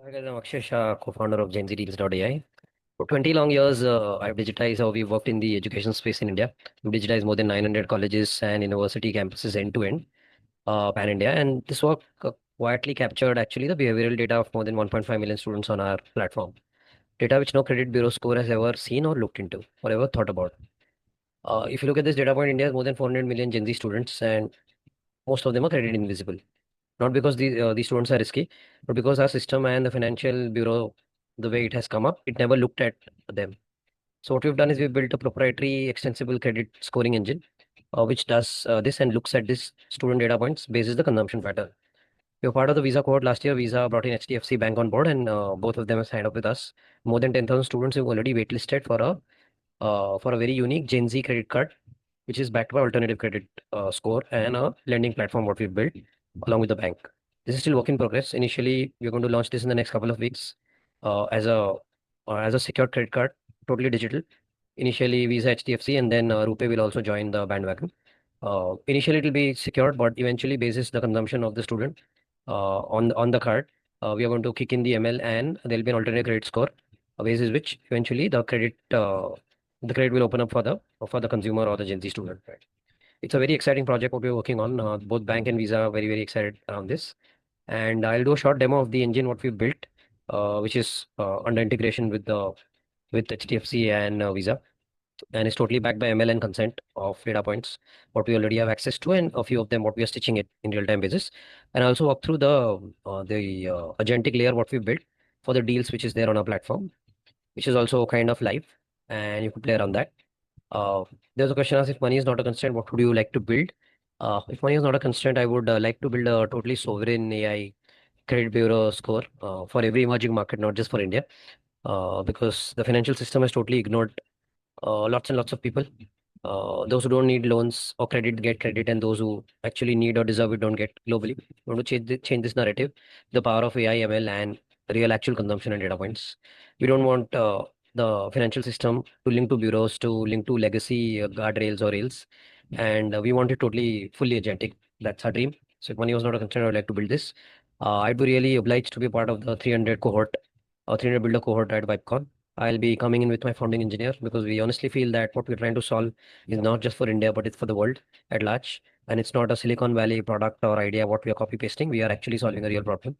Hi guys, I'm Akshay Shah, co-founder of GenZDealZ.ai. For 20 long years, I've digitized how we've worked in the education space in India. We've digitized more than 900 colleges and university campuses end to end, pan-India. And this work quietly captured actually the behavioral data of more than 1.5 million students on our platform. Data which no credit bureau score has ever seen or looked into or ever thought about. If you look at this data point, India has more than 400 million Gen Z students, and most of them are credit invisible. Not because these students are risky, but because our system and the financial bureau, the way it has come up, it never looked at them. So what we've done is we've built a proprietary extensible credit scoring engine, which does this and looks at this student data points basis the consumption pattern. We were part of the Visa cohort last year. Visa brought in HDFC Bank on board, and both of them have signed up with us. More than 10,000 students have already waitlisted for a very unique Gen Z credit card, which is backed by alternative credit score and a lending platform what we've built along with the bank. This is still work in progress. Initially, we're going to launch this in the next couple of weeks as a secured credit card, totally digital. Initially, Visa, HDFC, and then RuPay will also join the bandwagon. Initially, it will be secured, but eventually, basis the consumption of the student on the card, we are going to kick in the ML, and there will be an alternate credit score, basis which eventually the credit will open up for the consumer or the Gen Z student. Right. It's a very exciting project what we're working on. Both bank and Visa are very very excited around this, and I'll do a short demo of the engine what we built, which is under integration with HDFC and Visa, and it's totally backed by ML and consent of data points what we already have access to, and a few of them what we are stitching it in real time basis. And I also walk through the agentic layer what we built for the deals which is there on our platform, which is also kind of live, and you could play around that. There's a question asked, if money is not a constraint, what would you like to build? If money is not a constraint, I would like to build a totally sovereign AI credit bureau score for every emerging market, not just for India, because the financial system has totally ignored lots and lots of people. Those who don't need loans or credit get credit, and those who actually need or deserve it don't get globally. We want to change this narrative, the power of AI, ML, and real actual consumption and data points. We don't want the financial system to link to bureaus, to link to legacy guardrails or rails, and we want it totally fully agentic. That's our dream. So if money was not a concern, I would like to build this. I'd be really obliged to be part of the 300 cohort, 300 builder cohort at Vibecon. I'll be coming in with my founding engineer because we honestly feel that what we're trying to solve is not just for India, but it's for the world at large. And it's not a Silicon Valley product or idea what we are copy pasting. We are actually solving a real problem,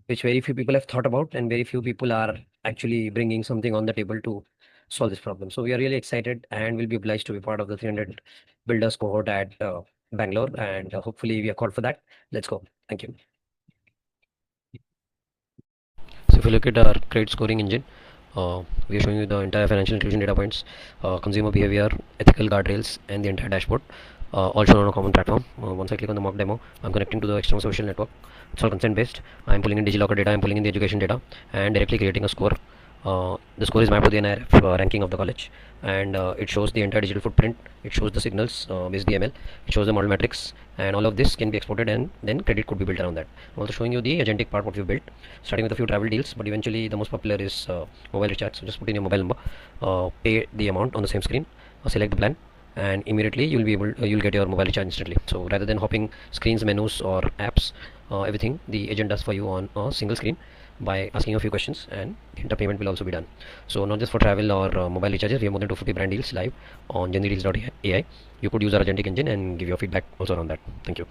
which very few people have thought about, and very few people are actually bringing something on the table to solve this problem. So we are really excited, and we'll be obliged to be part of the 300 builders cohort at Bangalore, and hopefully we are called for that. Let's go. Thank you. So if you look at our credit scoring engine, we are showing you the entire financial inclusion data points, consumer behavior, ethical guardrails, and the entire dashboard, all shown on a common platform. Once I click on the mock demo, I'm connecting to the external social network. It's all consent based. I'm pulling in DigiLocker data, I'm pulling in the education data, and directly creating a score. The score is mapped to the NIRF ranking of the college, and it shows the entire digital footprint. It shows the signals based DML. It shows the model metrics, and all of this can be exported, and then credit could be built around that. I'm also showing you the agentic part what we built, starting with a few travel deals, but eventually the most popular is mobile recharge. So just put in your mobile number, pay the amount on the same screen, select the plan, and immediately you'll get your mobile recharge instantly. So rather than hopping screens, menus, or apps, everything the agent does for you on a single screen by asking a few questions, and the entire payment will also be done. So not just for travel or mobile recharges, we have more than 250 brand deals live on GenZDealZ.ai. You could use our agentic engine and give your feedback also on that. Thank you.